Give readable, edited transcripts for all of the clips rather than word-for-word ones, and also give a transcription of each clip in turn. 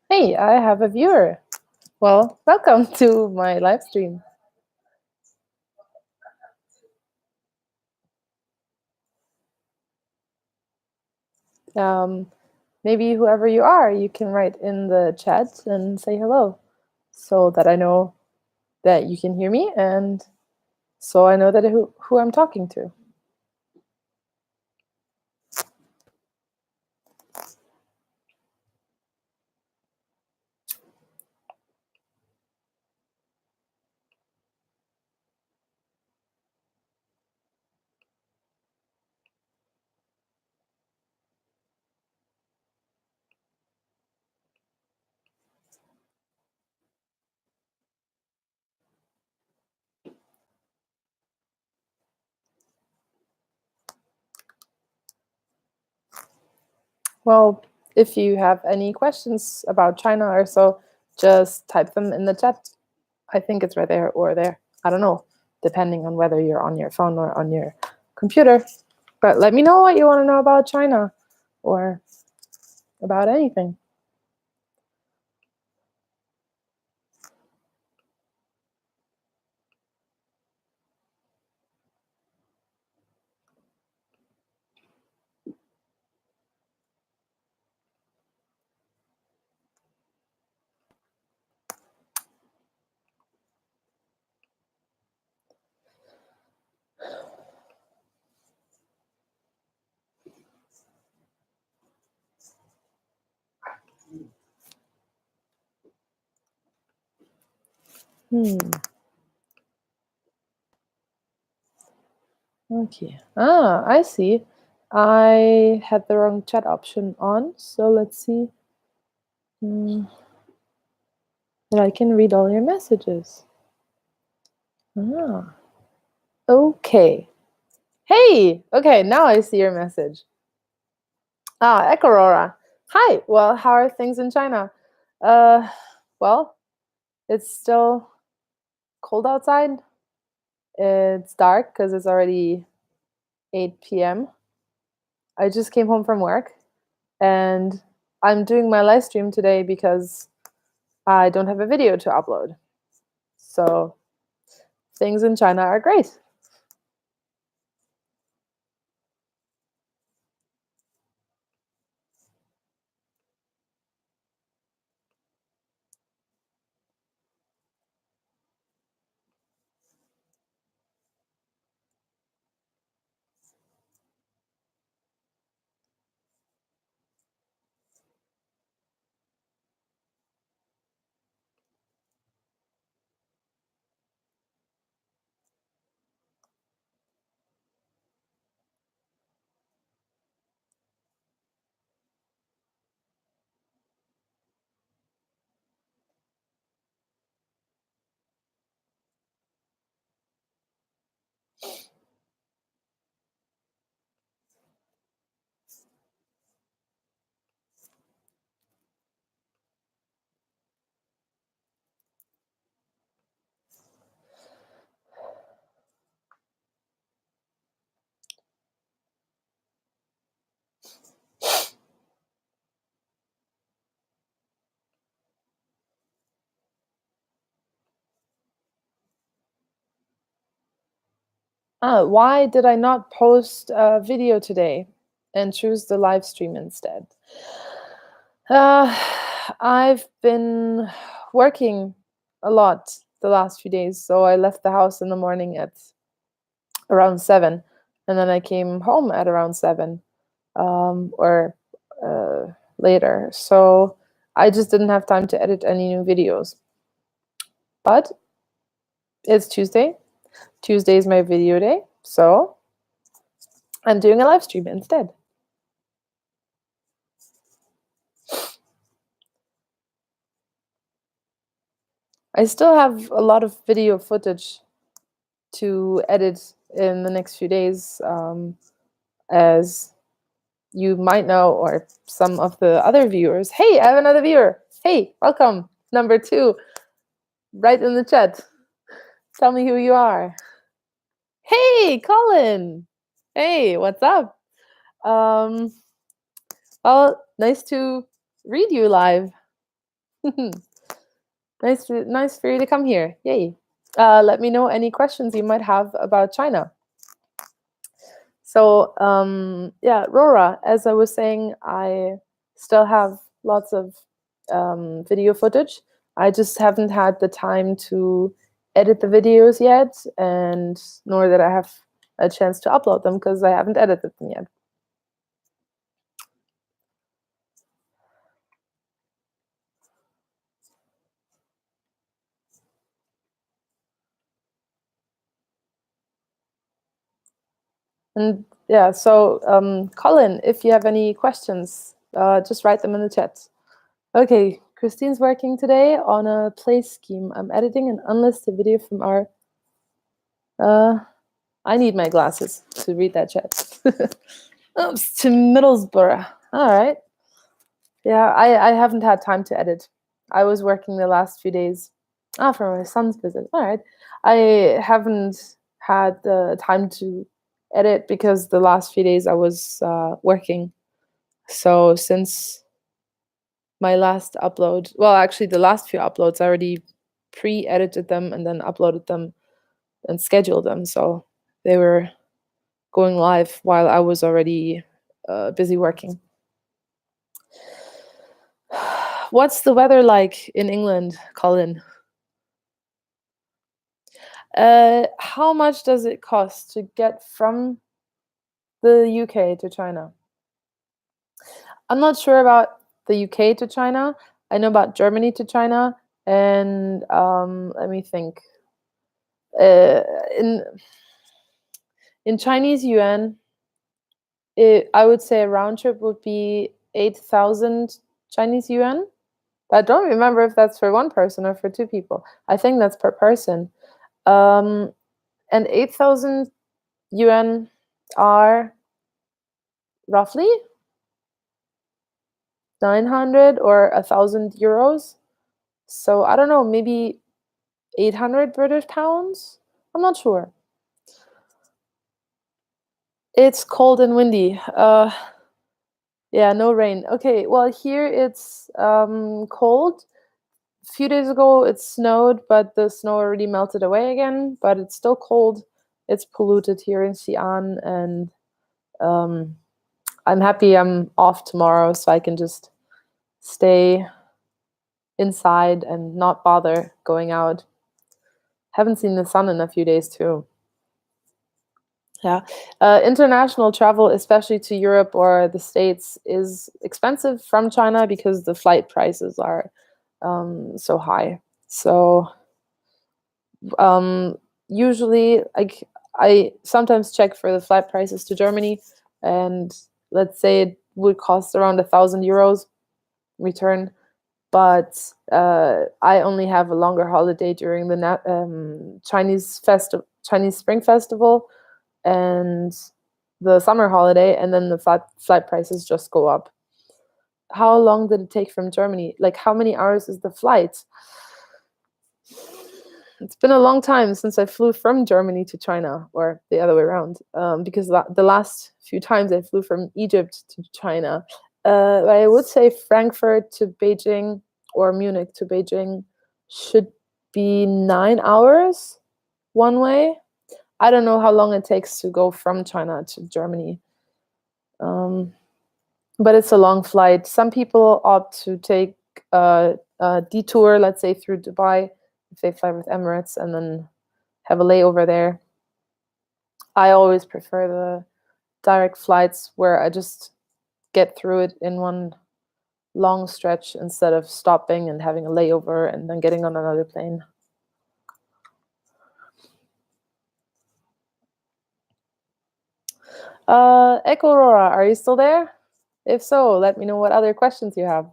Hey, I have a viewer. Well, welcome to my live stream. Maybe whoever you are, you can write in the chat and say hello so that I know that you can hear me and so I know that who I'm talking to. Well, if you have any questions about China or so, just type them in the chat. I think it's right there or there. I don't know, depending on whether you're on your phone or on your computer. But let me know what you want to know about China or about anything. Okay. Ah, I see. I had the wrong chat option on, so let's see. That I can read all your messages. Ah. Okay. Hey! Okay, now I see your message. Ah, Ekorora. Hi. Well, how are things in China? Well, it's still cold outside. It's dark because it's already 8 p.m. I just came home from work and I'm doing my live stream today because I don't have a video to upload. So things in China are great. Why did I not post a video today and choose the live stream instead? Uh, I've been working a lot the last few days, so I left the house in the morning at around 7, and then I came home at around 7, or later. So I just didn't have time to edit any new videos. But it's Tuesday. Tuesday is my video day, so I'm doing a live stream instead. I still have a lot of video footage to edit in the next few days, as you might know, or some of the other viewers. Hey, I have another viewer. Hey, welcome. Number 2. Write in the chat. Tell me who you are. Hey, Colin. Hey, what's up? Well, nice to read you live. Nice for you to come here. Yay. Let me know any questions you might have about China. So, yeah, Rora, as I was saying, I still have lots of video footage. I just haven't had the time to edit the videos yet, and nor that I have a chance to upload them because I haven't edited them yet. And yeah, so Colin, if you have any questions, just write them in the chat. Okay, Christine's working today on a play scheme. I'm editing an unlisted video from our... I need my glasses to read that chat. Oops, to Middlesbrough. All right. Yeah, I haven't had time to edit. I was working the last few days. For my son's visit. All right. I haven't had the time to edit because the last few days I was working. So since my last upload, well, actually the last few uploads, I already pre-edited them and then uploaded them and scheduled them. So they were going live while I was already busy working. What's the weather like in England, Colin? How much does it cost to get from the UK to China? I'm not sure about the UK to China. I know about Germany to China, and let me think. Uh, in Chinese yuan, I would say a round trip would be 8,000 Chinese yuan. I don't remember if that's for one person or for two people. I think that's per person. And 8,000 yuan are roughly 900 or 1,000 euros. So I don't know, maybe 800 British pounds? I'm not sure. It's cold and windy. Yeah, no rain. Okay, well, here it's cold. A few days ago it snowed, but the snow already melted away again, but it's still cold. It's polluted here in Xi'an, and I'm happy I'm off tomorrow so I can just stay inside and not bother going out. Haven't seen the sun in a few days too. Yeah, international travel, especially to Europe or the States, is expensive from China because the flight prices are so high. So usually, like, I sometimes check for the flight prices to Germany, and let's say it would cost around 1,000 euros return, but I only have a longer holiday during the Chinese Spring Festival and the summer holiday, and then the flight prices just go up. How long did it take from Germany? Like, how many hours is the flight? It's been a long time since I flew from Germany to China, or the other way around, because the last few times I flew from Egypt to China. I would say Frankfurt to Beijing or Munich to Beijing should be 9 hours one way. I don't know how long it takes to go from China to Germany. Um, but it's a long flight. Some people opt to take a detour, let's say through Dubai, if they fly with Emirates, and then have a layover there. I always prefer the direct flights where I just get through it in one long stretch instead of stopping and having a layover and then getting on another plane. Echo Aurora, are you still there? If so, let me know what other questions you have.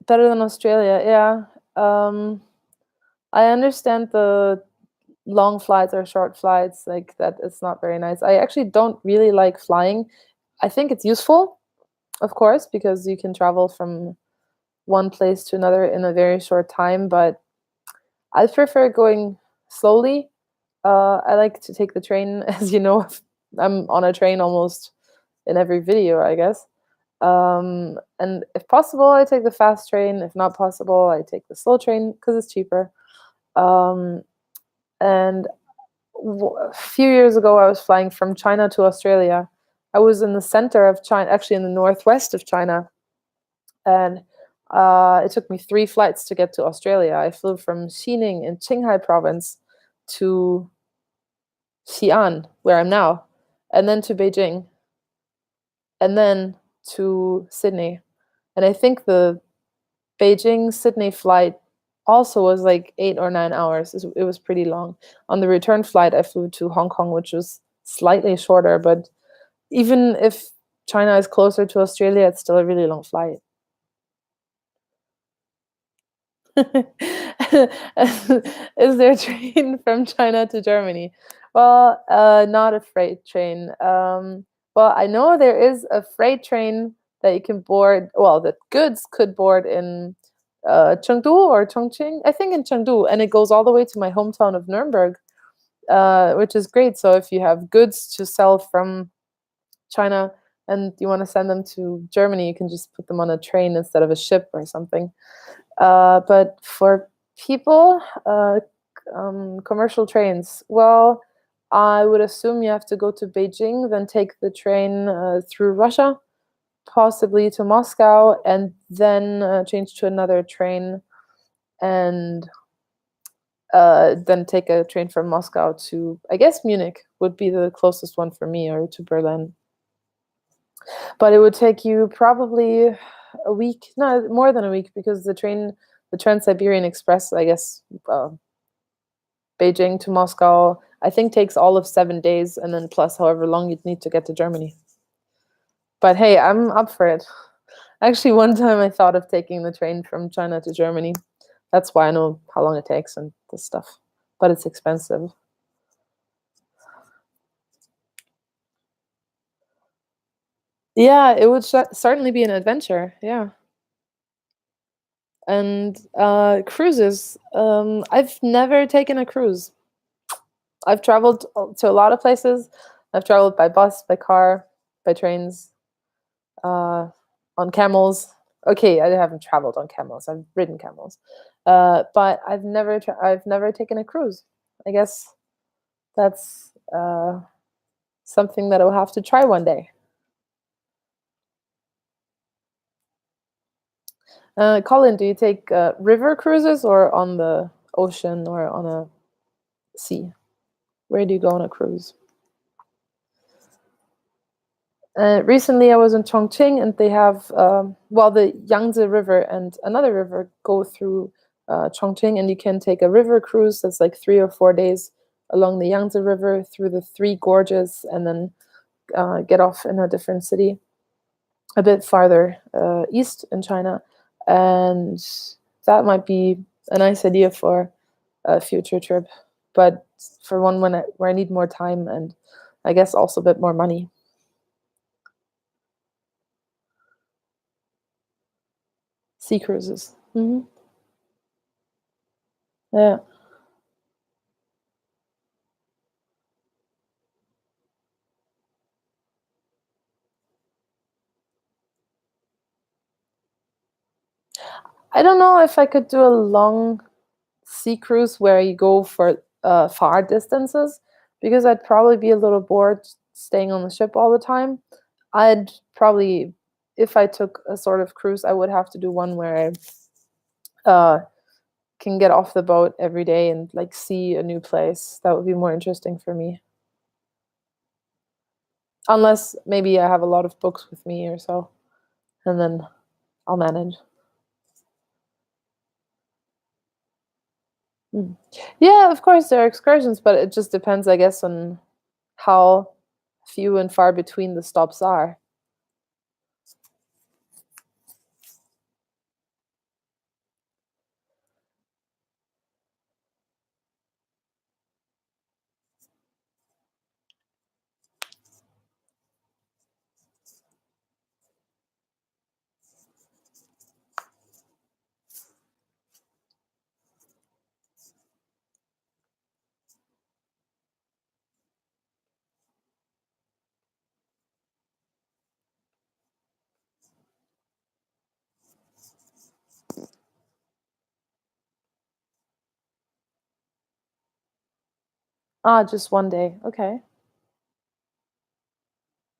Better than Australia, yeah. I understand the long flights or short flights, like that it's not very nice. I actually don't really like flying. I think it's useful, of course, because you can travel from one place to another in a very short time, but I prefer going slowly. I like to take the train, as you know, I'm on a train almost in every video, I guess. And if possible, I take the fast train. If not possible, I take the slow train because it's cheaper. Um, and a few years ago, I was flying from China to Australia. I was in the center of China, actually in the northwest of China, and it took me 3 flights to get to Australia. I flew from Xining in Qinghai province to Xi'an, where I'm now, and then to Beijing, and then to Sydney. And I think the Beijing Sydney flight also was like 8 or 9 hours. It was pretty long. On the return flight, I flew to Hong Kong, which was slightly shorter, but even if China is closer to Australia, it's still a really long flight. Is there a train from China to Germany? Well, not a freight train. Well, I know there is a freight train that you can board. Well, the goods could board in Chengdu or Chongqing. I think in Chengdu, and it goes all the way to my hometown of Nuremberg, which is great. So if you have goods to sell from China and you want to send them to Germany, you can just put them on a train instead of a ship or something. But for people, commercial trains, well, I would assume you have to go to Beijing, then take the train through Russia, possibly to Moscow, and then change to another train, and then take a train from Moscow to, I guess, Munich would be the closest one for me, or to Berlin. But it would take you probably a week, no, more than a week, because the Trans-Siberian Express, I guess, Beijing to Moscow, I think takes all of 7 days, and then plus however long you'd need to get to Germany. But hey, I'm up for it. Actually, one time I thought of taking the train from China to Germany. That's why I know how long it takes and this stuff. But it's expensive. Yeah, it would certainly be an adventure. Yeah. And cruises. I've never taken a cruise. I've traveled to a lot of places. I've traveled by bus, by car, by trains, uh, on camels. Okay, I haven't traveled on camels. I've ridden camels, but I've never taken a cruise. I guess that's something that I'll have to try one day. Colin, do you take river cruises or on the ocean or on a sea? Where do you go on a cruise? Recently, I was in Chongqing, and they have well, the Yangtze River and another river go through Chongqing, and you can take a river cruise that's like 3 or 4 days along the Yangtze River through the three gorges, and then get off in a different city a bit farther east in China, and that might be a nice idea for a future trip, but for one where I need more time and I guess also a bit more money. Sea cruises. Yeah. I don't know if I could do a long sea cruise where you go for far distances, because I'd probably be a little bored staying on the ship all the time. I'd probably, if I took a sort of cruise, I would have to do one where I can get off the boat every day and like see a new place. That would be more interesting for me. Unless maybe I have a lot of books with me or so, and then I'll manage. Mm. Yeah, of course there are excursions, but it just depends, I guess, on how few and far between the stops are. Ah, just one day. Okay.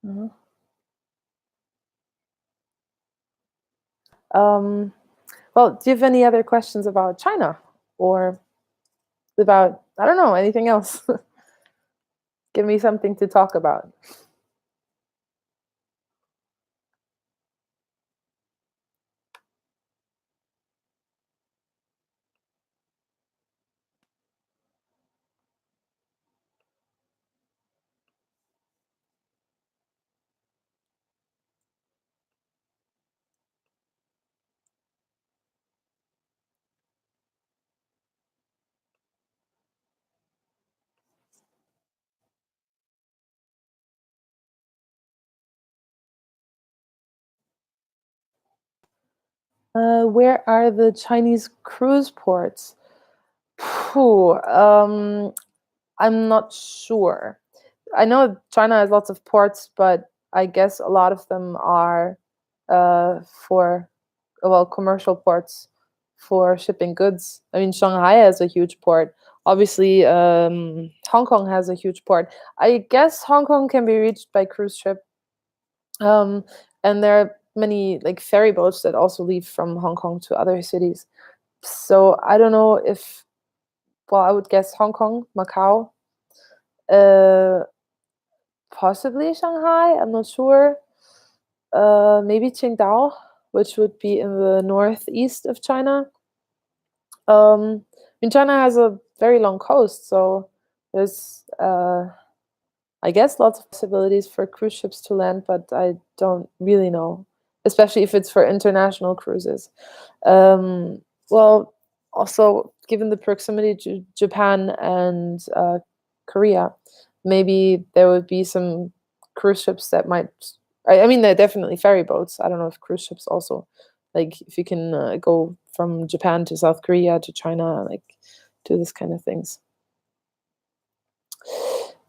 Mhm. Um, well, do you have any other questions about China or about, I don't know, anything else? Give me something to talk about. Where are the Chinese cruise ports? Phew, I'm not sure. I know China has lots of ports, but I guess a lot of them are for, well, commercial ports for shipping goods. I mean, Shanghai has a huge port. Obviously, Hong Kong has a huge port. I guess Hong Kong can be reached by cruise ship. Um, and there are many like ferry boats that also leave from Hong Kong to other cities. So I don't know if, well, I would guess Hong Kong, Macau, uh, possibly Shanghai. I'm not sure. Maybe Qingdao, which would be in the northeast of China. I mean, China has a very long coast, so there's, I guess, lots of possibilities for cruise ships to land, but I don't really know, especially if it's for international cruises. Um, well, also, given the proximity to Japan and Korea, maybe there would be some cruise ships that might. I mean, there are definitely ferry boats. I don't know if cruise ships also, like, if you can go from Japan to South Korea to China, like, do this kind of things.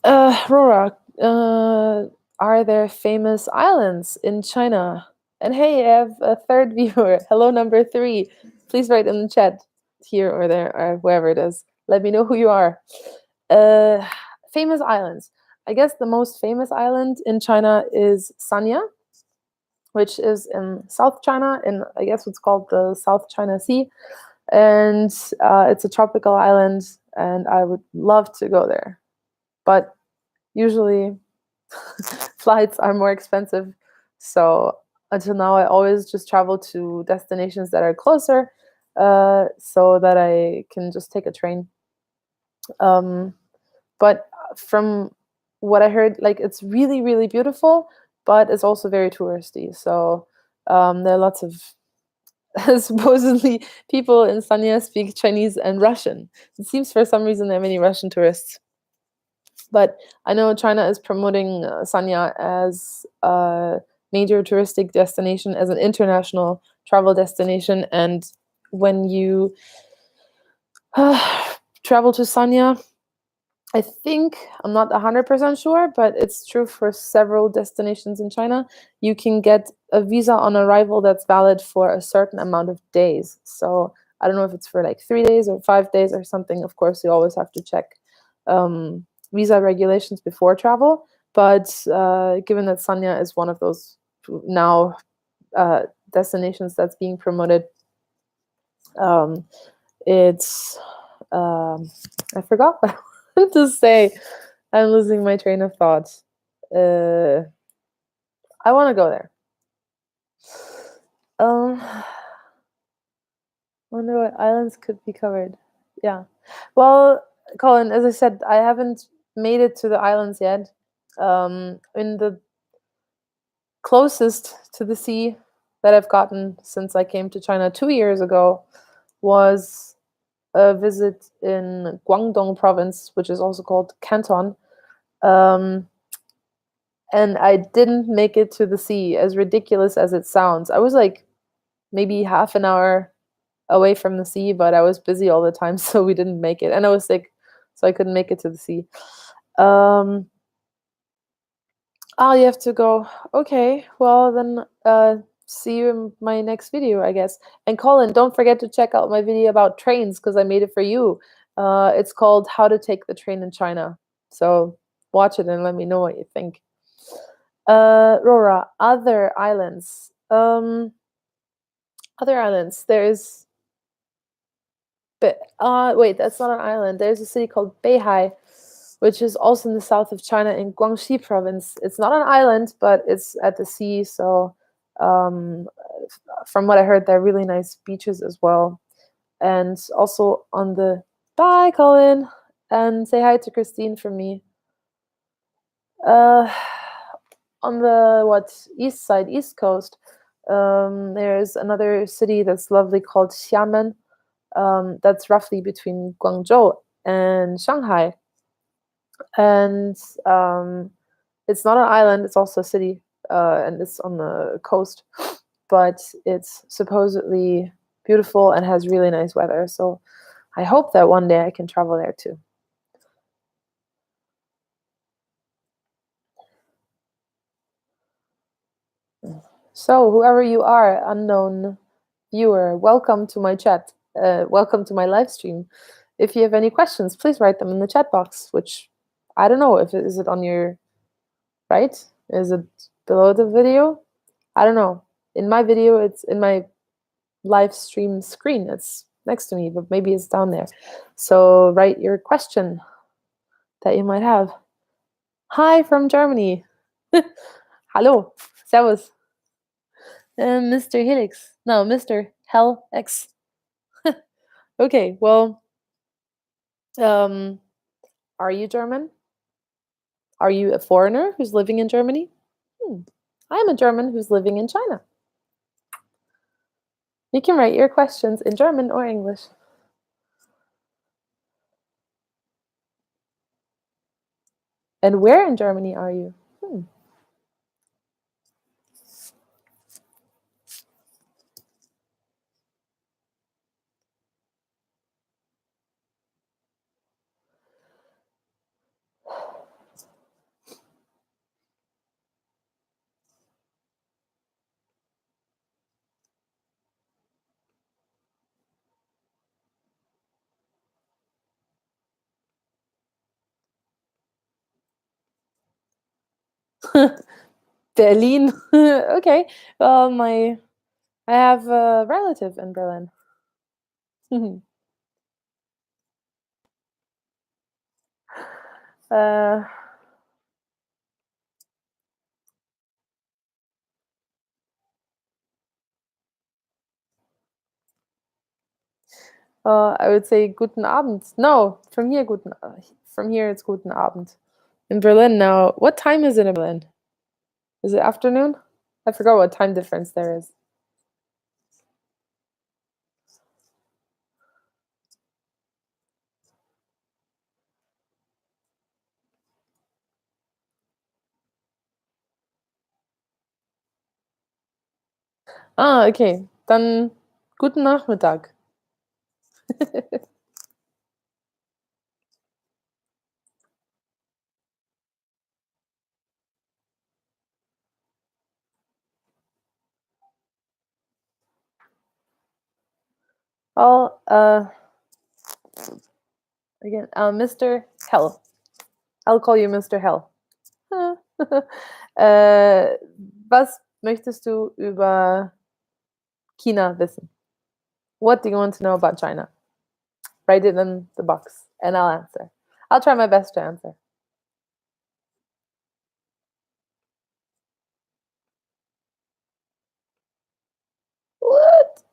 Rora, are there famous islands in China? And hey, I have a third viewer. Hello, number three. Please write in the chat here or there or wherever it is. Let me know who you are. Uh, famous islands. I guess the most famous island in China is Sanya, which is in South China, in I guess what's called the South China Sea. And it's a tropical island, and I would love to go there. But usually flights are more expensive. So until now, I always just travel to destinations that are closer, so that I can just take a train. Um, but from what I heard, like, it's really, really beautiful, but it's also very touristy. So there are lots of supposedly people in Sanya speak Chinese and Russian. It seems for some reason there are many Russian tourists. But I know China is promoting Sanya as a major touristic destination, as an international travel destination. And when you travel to Sanya, I think, I'm not 100% sure, but it's true for several destinations in China, you can get a visa on arrival that's valid for a certain amount of days. So I don't know if it's for like 3 days or 5 days or something. Of course, you always have to check um, visa regulations before travel. But given that Sanya is one of those now uh, destinations that's being promoted, um, it's I forgot what I wanted to say. I'm losing my train of thought. Uh, I want to go there. I wonder what islands could be covered. Yeah. Well, Colin, as I said, I haven't made it to the islands yet. In the closest to the sea that I've gotten since I came to China 2 years ago was a visit in Guangdong province, which is also called Canton. Um, and I didn't make it to the sea, as ridiculous as it sounds. I was like maybe half an hour away from the sea, but I was busy all the time, so we didn't make it. And I was sick, so I couldn't make it to the sea. Um, oh, you have to go. Okay, well then, see you in my next video, I guess. And Colin, don't forget to check out my video about trains because I made it for you. It's called "How to Take the Train in China." So watch it and let me know what you think. Rora, other islands. Other islands. There's wait, that's not an island. There's a city called Beihai, which is also in the south of China in Guangxi province. It's not an island, but it's at the sea. So, um, from what I heard, there are really nice beaches as well. And also on the bye, Colin, and say hi to Christine from me. Uh, on the east side, east coast, there's another city that's lovely called Xiamen. That's roughly between Guangzhou and Shanghai. And it's not an island, it's also a city, and it's on the coast, but it's supposedly beautiful and has really nice weather. So I hope that one day I can travel there too. So, whoever you are, unknown viewer, welcome to my chat. Welcome to my live stream. If you have any questions, please write them in the chat box, which I don't know if is it on your right? Is it below the video? I don't know. In my video, it's in my live stream screen. It's next to me, but maybe it's down there. So write your question that you might have. Hi from Germany. Hallo. Servus. Mr. Helix. No, Mr. Hell X. Okay, well, um, are you German? Are you a foreigner who's living in Germany? I'm a German who's living in China. You can write your questions in German or English. And where in Germany are you? Berlin. Okay. Well, I have a relative in Berlin. uh, I would say guten Abend. No, from here it's guten Abend. In Berlin now, what time is it in Berlin? Is it afternoon? I forgot what time difference there is. Ah, okay. Dann guten Nachmittag. Oh, again, Mr. Hell. I'll call you Mr. Hell. Was möchtest du über China wissen? What do you want to know about China? Write it in the box and I'll answer. I'll try my best to answer. What?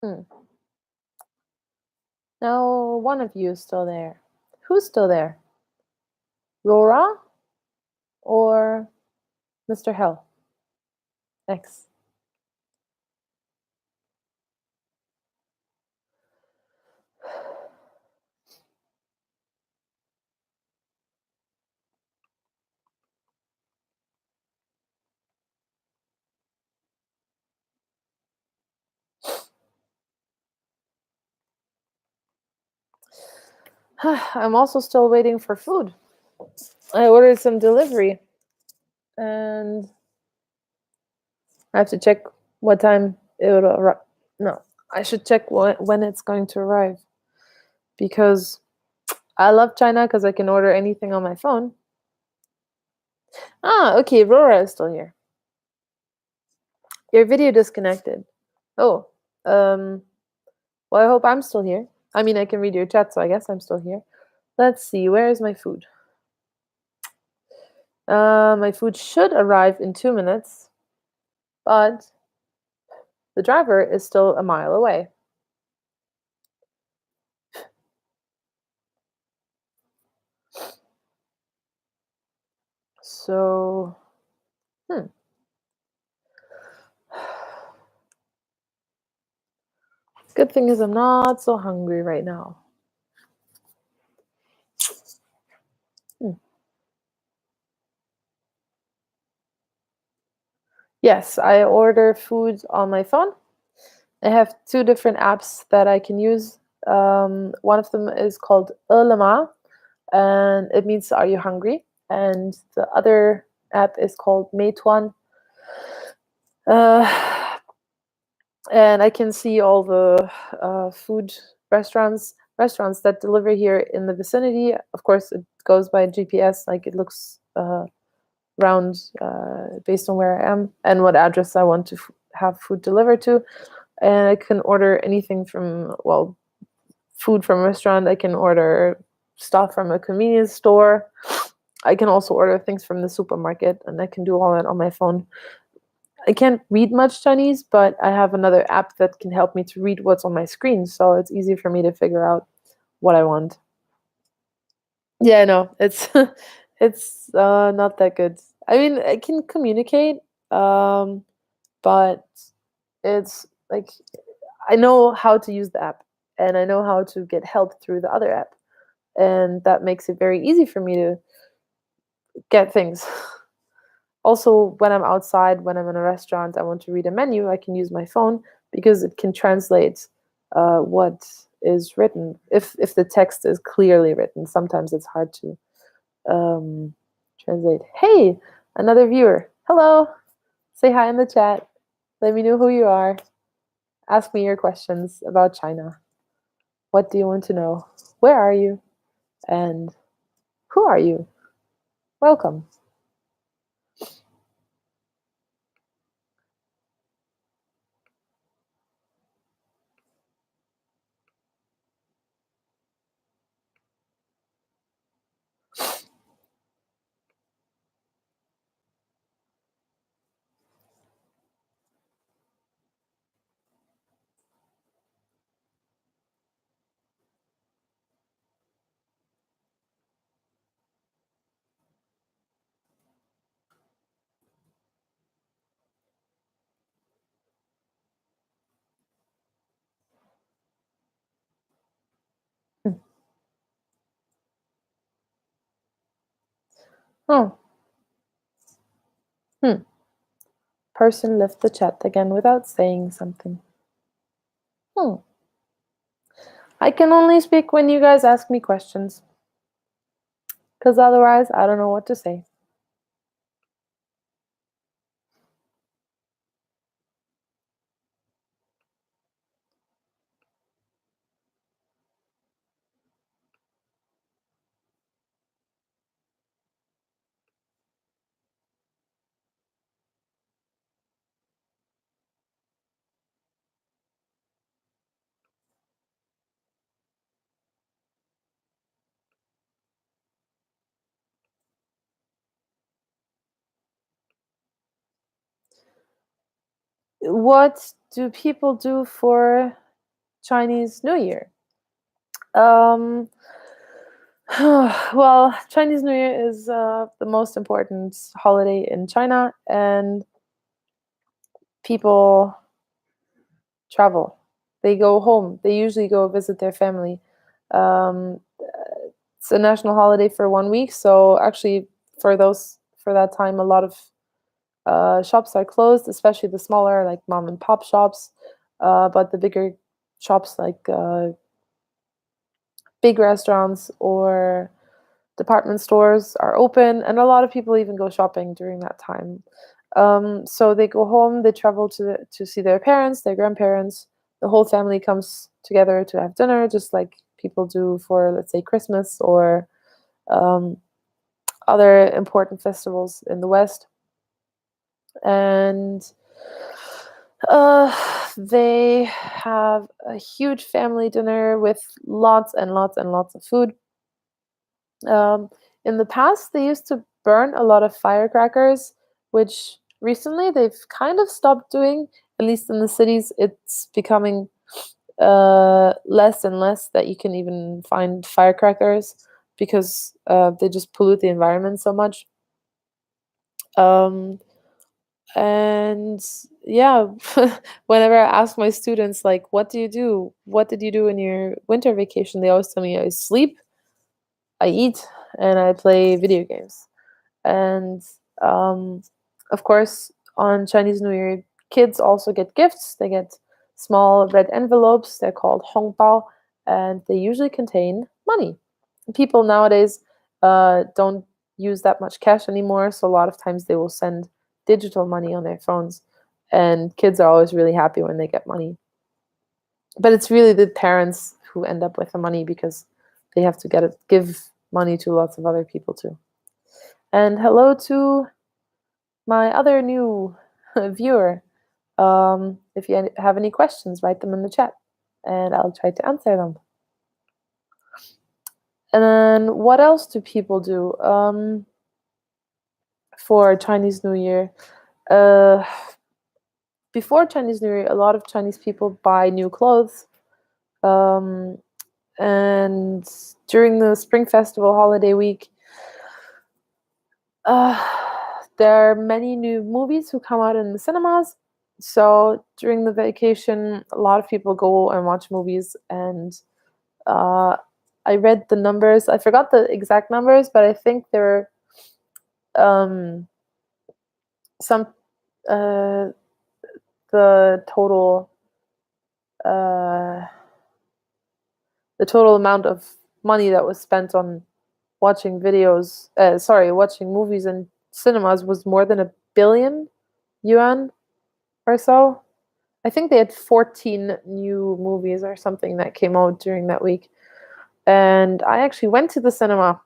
Hmm. No, one of you is still there. Who's still there? Rora or Mr. Hell? X. I'm also still waiting for food. I ordered some delivery and I have to check what time it will arrive. No, I should check when it's going to arrive because I love China because I can order anything on my phone. Ah, okay, Rora is still here. Your video disconnected. Oh, well, I hope I'm still here. I mean, I can read your chat, so I guess I'm still here. Let's see, where is my food? My food should arrive in 2 minutes, but the driver is still a mile away. So, hmm. Good thing is I'm not so hungry right now. Hmm. Yes, I order food on my phone. I have two different apps that I can use. One of them is called Ulama, and it means "Are you hungry?" And the other app is called Meituan, uh, and I can see all the food restaurants that deliver here in the vicinity. Of course, it goes by GPS, like it looks around based on where I am and what address I want to have food delivered to. And I can order anything from, well, food from a restaurant. I can order stuff from a convenience store. I can also order things from the supermarket, and I can do all that on my phone. I can't read much Chinese, but I have another app that can help me to read what's on my screen, so it's easy for me to figure out what I want. Yeah, no, it's it's not that good. I mean, I can communicate, but it's like I know how to use the app and I know how to get help through the other app, and that makes it very easy for me to get things. Also, when I'm outside, when I'm in a restaurant, I want to read a menu, I can use my phone because it can translate what is written. If the text is clearly written, sometimes it's hard to um, translate. Hey, another viewer. Hello. Say hi in the chat. Let me know who you are. Ask me your questions about China. What do you want to know? Where are you? And who are you? Welcome. Oh, hmm. Person left the chat again without saying something. Hmm. I can only speak when you guys ask me questions, because otherwise I don't know what to say. What do people do for Chinese New Year? Um, well, Chinese New Year is the most important holiday in China, and people travel. They go home. They usually go visit their family. Um, it's a national holiday for 1 week, so actually, for that time, a lot of shops are closed, especially the smaller, like mom and pop shops. But the bigger shops, like big restaurants or department stores, are open, and a lot of people even go shopping during that time. So they go home, they travel to see their parents, their grandparents. The whole family comes together to have dinner, just like people do for, let's say, Christmas or um, other important festivals in the West. And they have a huge family dinner with lots and lots and lots of food. Um, in the past, they used to burn a lot of firecrackers, which recently they've kind of stopped doing. At least in the cities, it's becoming less and less that you can even find firecrackers because they just pollute the environment so much. Um, and yeah, whenever I ask my students, like, what do you do? What did you do in your winter vacation? They always tell me I sleep, I eat, and I play video games. And um, of course, on Chinese New Year, kids also get gifts. They get small red envelopes. They're called hongbao, and they usually contain money. People nowadays don't use that much cash anymore, so a lot of times they will send digital money on their phones. And kids are always really happy when they get money. But it's really the parents who end up with the money because they have to give money to lots of other people too. And hello to my other new viewer. If you have any questions, write them in the chat and I'll try to answer them. And then what else do people do for Chinese New Year? Uh, Before Chinese New Year, a lot of Chinese people buy new clothes. Um, and during the Spring Festival holiday week, uh, there are many new movies who come out in the cinemas. So during the vacation, a lot of people go and watch movies. And uh, I read the numbers. I forgot the exact numbers, but I think there are some uh, the total uh, the total amount of money that was spent on watching movies in cinemas was more than 1 billion yuan or so. I think they had 14 new movies or something that came out during that week. And I actually went to the cinema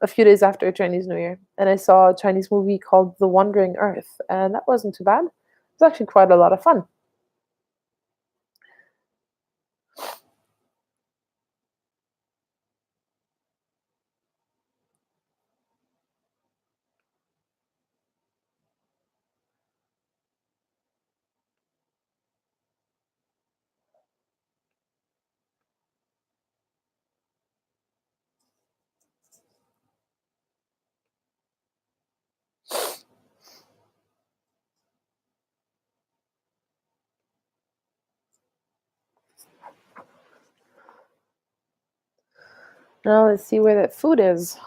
a few days after Chinese New Year and I saw a Chinese movie called The Wandering Earth. And that wasn't too bad. It was actually quite a lot of fun. Now let's see where that food is.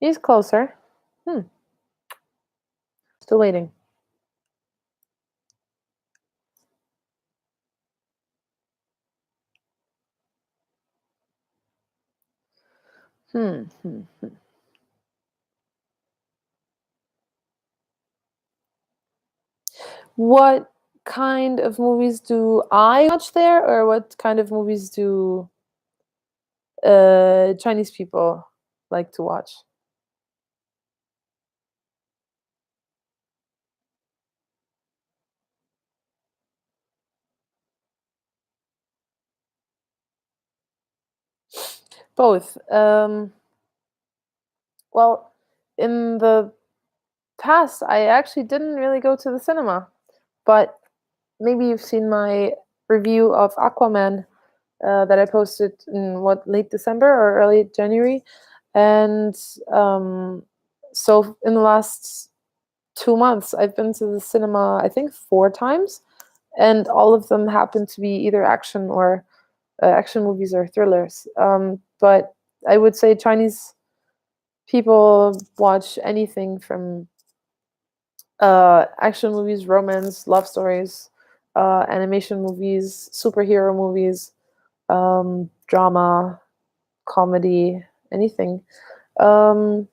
He's closer. Hmm. Still waiting. Hmm. What kind of movies do I watch there, or what kind of movies do Chinese people like to watch? Both. Well, in the past, I actually didn't really go to the cinema, but maybe you've seen my review of Aquaman that I posted in what, late December or early January, and um, so in the last 2 months, I've been to the cinema, I think, 4 times, and all of them happen to be either action or action movies or thrillers. But I would say Chinese people watch anything from action movies, romance, love stories, animation movies, superhero movies, drama, comedy, anything. Um,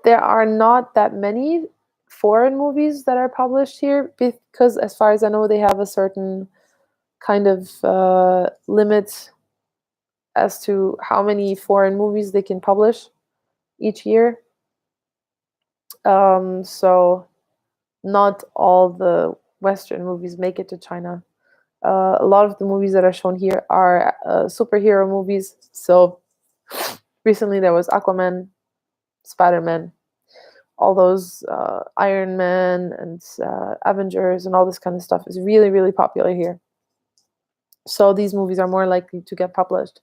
there are not that many foreign movies that are published here because, as far as I know, they have a certain kind of limit as to how many foreign movies they can publish each year. So not all the Western movies make it to China. A lot of the movies that are shown here are superhero movies. So recently there was Aquaman, Spider Man, all those Iron Man and Avengers and all this kind of stuff is really, really popular here. So these movies are more likely to get published.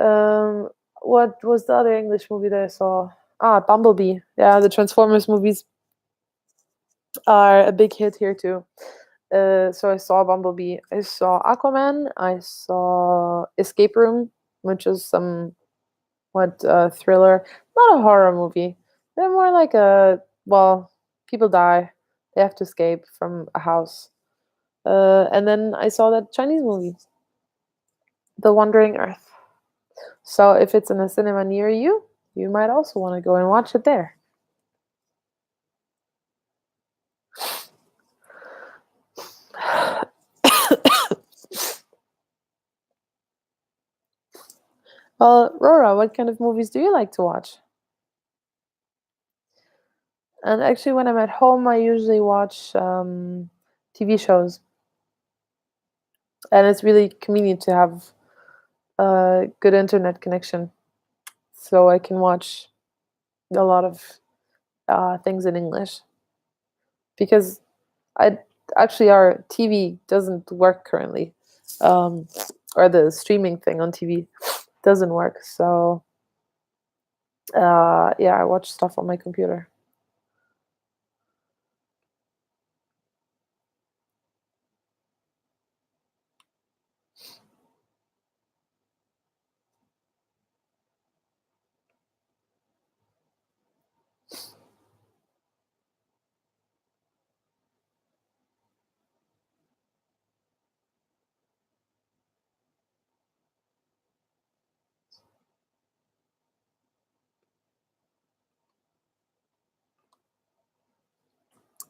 Um, what was the other English movie that I saw? Ah, Bumblebee. Yeah, the Transformers movies are a big hit here too. So I saw Bumblebee. I saw Aquaman. I saw Escape Room, which is some what thriller, not a horror movie. They're more like a, well, people die, they have to escape from a house. And then I saw that Chinese movie, The Wandering Earth. So if it's in a cinema near you, you might also want to go and watch it there. Well, Rora, what kind of movies do you like to watch? And actually, when I'm at home, I usually watch TV shows, and it's really convenient to have a good internet connection, so I can watch a lot of things in English because I actually our TV doesn't work currently, um, or the streaming thing on TV doesn't work. So yeah, I watch stuff on my computer.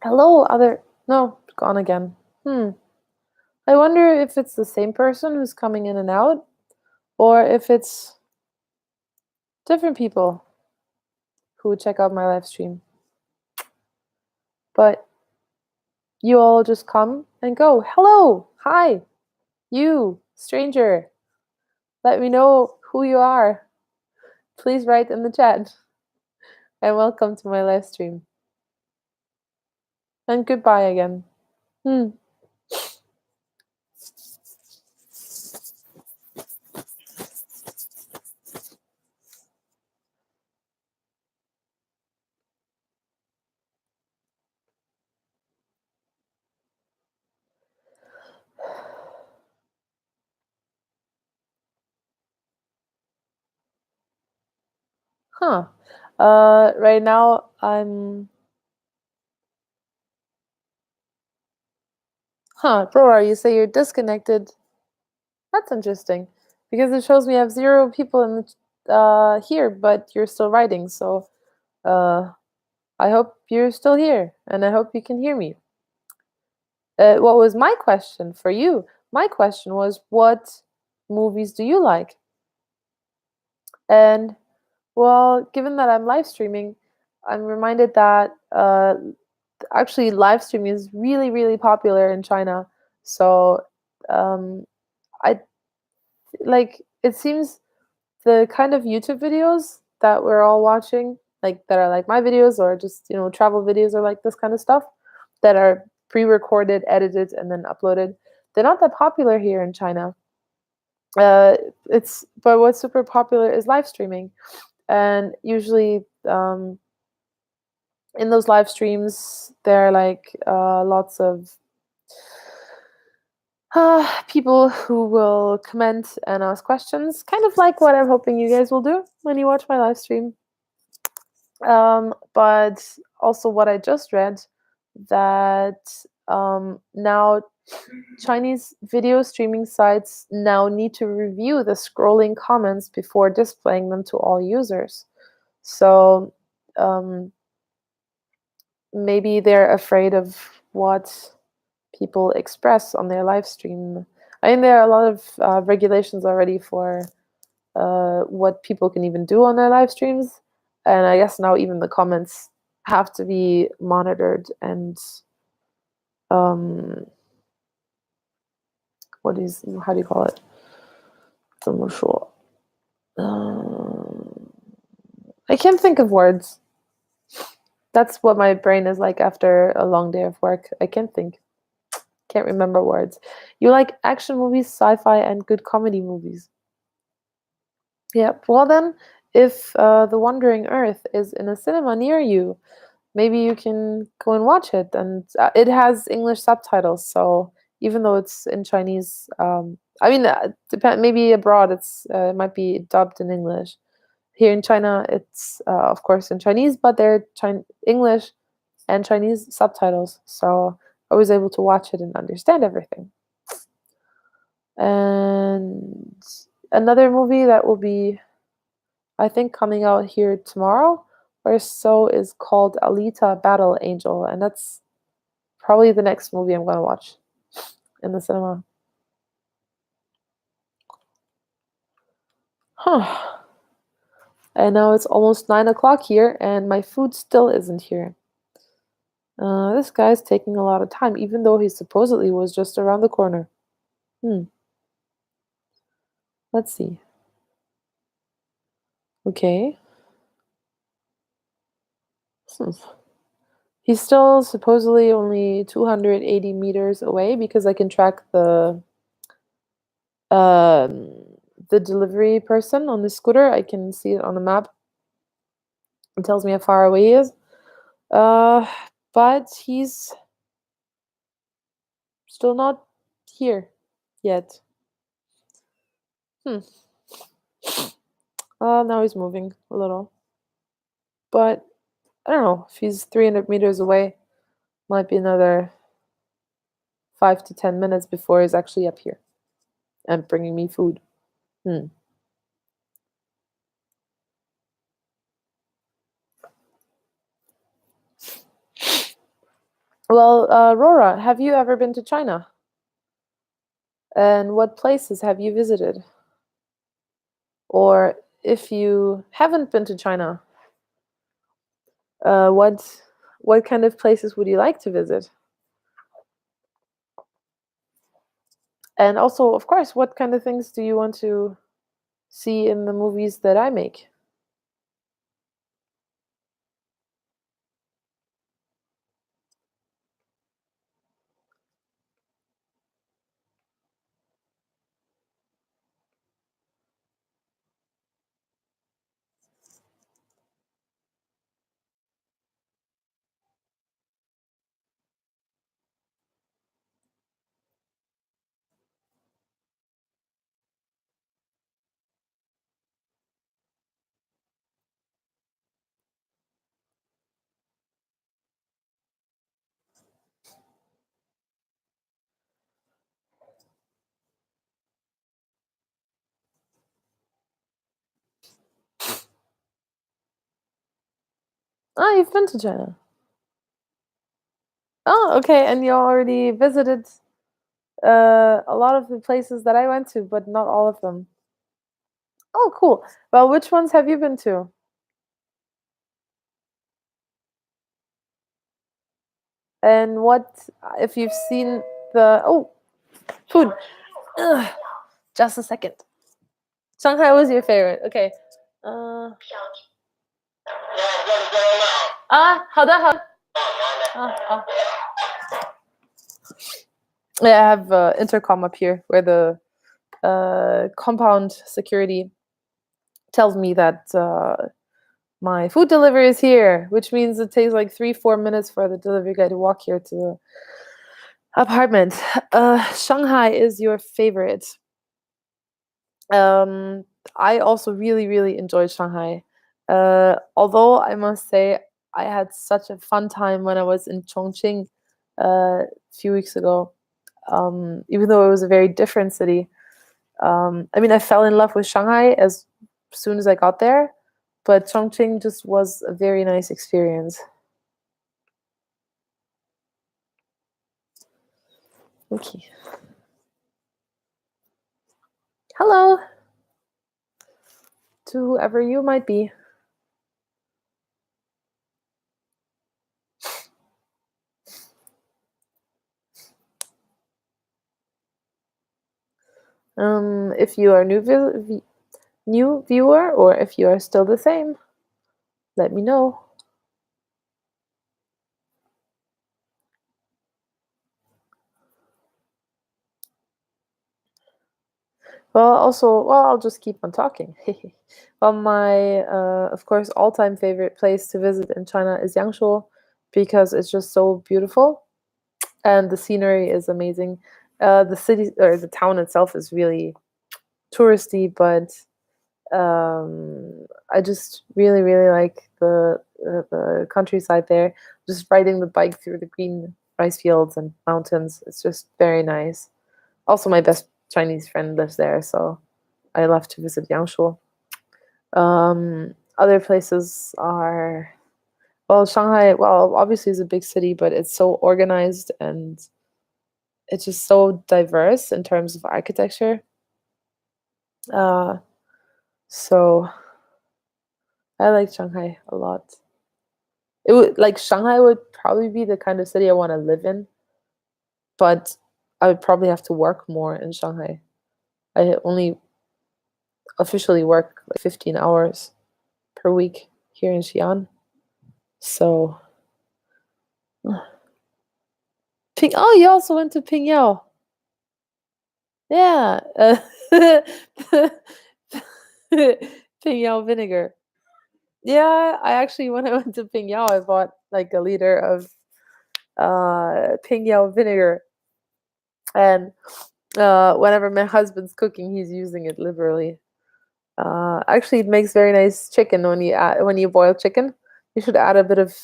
Hello, other no, gone again. Hmm. I wonder if it's the same person who's coming in and out, or if it's different people who check out my live stream. But you all just come and go. Hello, hi, you, stranger. Let me know who you are. Please write in the chat. And welcome to my live stream. And goodbye again. Hmm. Huh. Right now I'm. Huh, Rora, you say you're disconnected. That's interesting because it shows me I have zero people in here, but you're still writing. So uh, I hope you're still here, and I hope you can hear me. What was my question for you? My question was, what movies do you like? And well, given that I'm live streaming, I'm reminded that actually live streaming is really, really popular in China. So um, I like it seems the kind of YouTube videos that we're all watching, like that are like my videos or just, travel videos or like this kind of stuff that are pre-recorded, edited, and then uploaded. They're not that popular here in China. It's but what's super popular is live streaming, and usually in those live streams there are like lots of people who will comment and ask questions, kind of like what I'm hoping you guys will do when you watch my live stream. But also, what I just read that now Chinese video streaming sites now need to review the scrolling comments before displaying them to all users. So um, maybe they're afraid of what people express on their live stream. I mean, there are a lot of regulations already for what people can even do on their live streams. And I guess now even the comments have to be monitored and um, how do you call it? 怎么说? I can't think of words. That's what my brain is like after a long day of work. I can't think. Can't remember words. You like action movies, sci-fi, and good comedy movies. Yeah. Well then, if The Wandering Earth is in a cinema near you, maybe you can go and watch it. And it has English subtitles, so even though it's in Chinese, I mean, depend maybe abroad it might be dubbed in English. Here in China, it's of course in Chinese, but they're English and Chinese subtitles, so I was able to watch it and understand everything. And another movie that will be, I think, coming out here tomorrow or so is called Alita Battle Angel, and that's probably the next movie I'm going to watch in the cinema. Huh. And now it's almost 9 o'clock here, and my food still isn't here. This guy's taking a lot of time, even though he supposedly was just around the corner. Hmm. Let's see. Okay. Hmm. He's still supposedly only 280 meters away because I can track um, the delivery person on the scooter. I can see it on the map. It tells me how far away he is. Uh, but he's still not here yet. Hmm. Now he's moving a little. But I don't know. If he's 300 meters away, might be another 5 to 10 minutes before he's actually up here and bringing me food. Hmm. Well, Rora, have you ever been to China? And what places have you visited? Or if you haven't been to China, what kind of places would you like to visit? And also, of course, what kind of things do you want to see in the movies that I make? Oh, you've been to China. Oh, okay. And you already visited a lot of the places that I went to, but not all of them. Oh, cool. Well, which ones have you been to? And what if you've seen the food? Ugh, just a second. Shanghai was your favorite. Okay. 好的，好的。Yeah, I have intercom up here where the compound security tells me that my food delivery is here, which means it takes like 3-4 minutes for the delivery guy to walk here to the apartment. Shanghai is your favorite. Um, I also really, really enjoyed Shanghai. Although I must say, I had such a fun time when I was in Chongqing a few weeks ago. Even though it was a very different city. I mean, I fell in love with Shanghai as soon as I got there, but Chongqing just was a very nice experience. Okay. Hello to whoever you might be. If you are new viewer, or if you are still the same, let me know. I'll just keep on talking. Well, my, of course, all-time favorite place to visit in China is Yangshuo because it's just so beautiful and the scenery is amazing. The city or the town itself is really touristy, but I just really, really like the countryside there. Just riding the bike through the green rice fields and mountains. It's just very nice. Also, my best Chinese friend lives there, so I love to visit Yangshuo. Other places are, well, Shanghai, well, obviously is a big city, but it's so organized and it's just so diverse in terms of architecture. Uh, so I like Shanghai a lot. It would like Shanghai would probably be the kind of city I want to live in, but I would probably have to work more in Shanghai. I only officially work like 15 hours per week here in Xi'an. So, oh, you also went to Pingyao. Yeah. Pingyao vinegar. Yeah, I actually, when I went to Pingyao, I bought like a liter of Pingyao vinegar. And whenever my husband's cooking, he's using it liberally. Actually, it makes very nice chicken when you boil chicken. You should add a bit of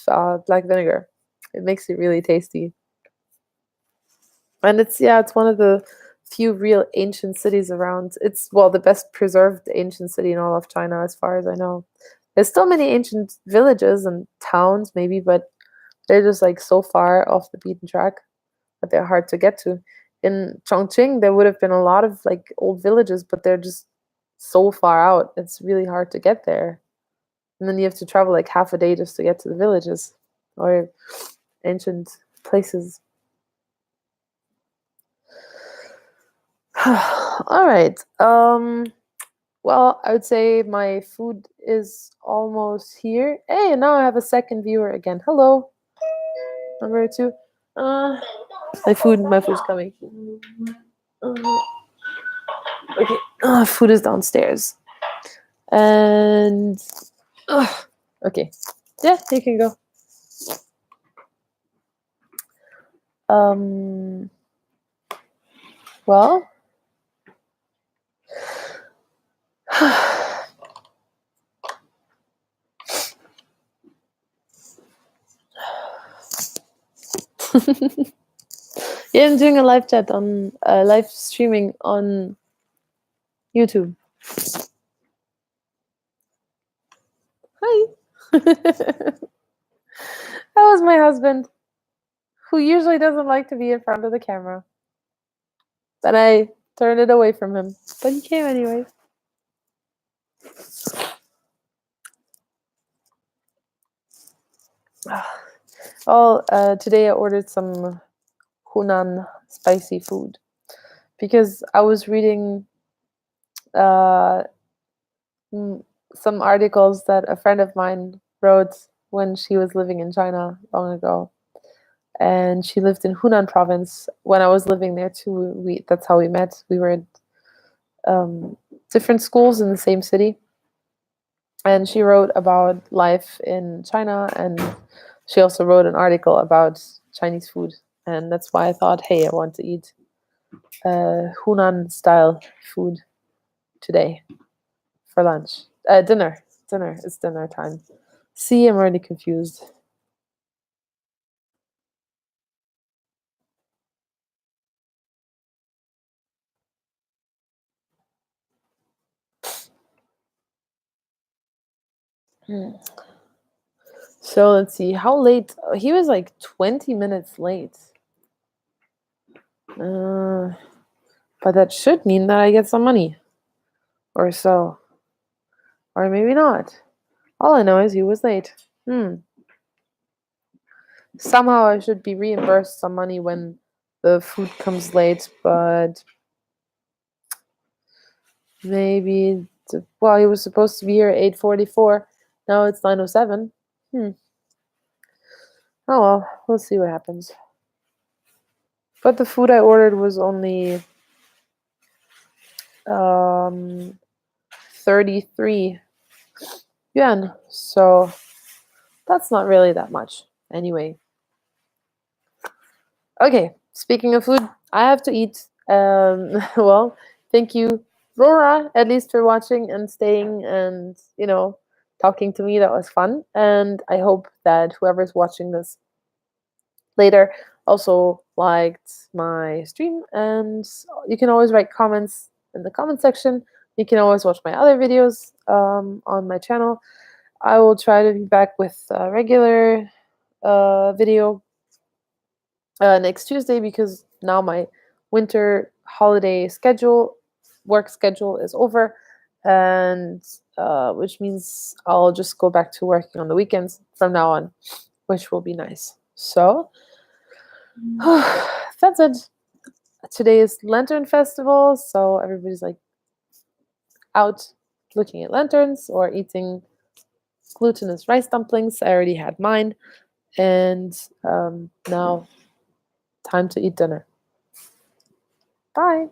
black vinegar. It makes it really tasty. And it's one of the few real ancient cities around. It's well the best preserved ancient city in all of China, as far as I know. There's still many ancient villages and towns, maybe, but they're just like so far off the beaten track that they're hard to get to. In Chongqing, there would have been a lot of like old villages, but they're just so far out. It's really hard to get there. And then you have to travel like half a day just to get to the villages or ancient places. All right. Well, I would say my food is almost here. Hey, now I have a second viewer again. Hello, number two. My food's coming. Uh, okay, food is downstairs. And okay, yeah, you can go. Well, yeah, I'm doing a live chat on live streaming on YouTube. Hi. That was my husband, who usually doesn't like to be in front of the camera. But I turned it away from him. But he came anyway. Oh, today I ordered some Hunan spicy food because I was reading uh, mm, some articles that a friend of mine wrote when she was living in China long ago. And she lived in Hunan province when I was living there too. That's how we met. We were at different schools in the same city. And she wrote about life in China, and she also wrote an article about Chinese food. And that's why I thought, hey, I want to eat Hunan style food today for lunch. Dinner. Dinner. It's dinner time. See, I'm already confused. Hmm. So let's see. How late? He was like 20 minutes late. Uh, but that should mean that I get some money. Or so. Or maybe not. All I know is he was late. Somehow I should be reimbursed some money when the food comes late, but maybe well, he was supposed to be here at 8:44. Now it's 9:07. Hmm. Oh well, we'll see what happens. But the food I ordered was only 33 yuan, so that's not really that much. Anyway, okay, speaking of food, I have to eat. Well, thank you, Rora, at least for watching and staying and, talking to me. That was fun. And I hope that whoever's watching this later also liked my stream. And you can always write comments in the comment section. You can always watch my other videos on my channel. I will try to be back with a regular video next Tuesday, because now my winter holiday work schedule is over, and which means I'll just go back to working on the weekends from now on, which will be nice. So that's it. Today is Lantern Festival, so everybody's like out looking at lanterns or eating glutinous rice dumplings. I already had mine, and now time to eat dinner. Bye.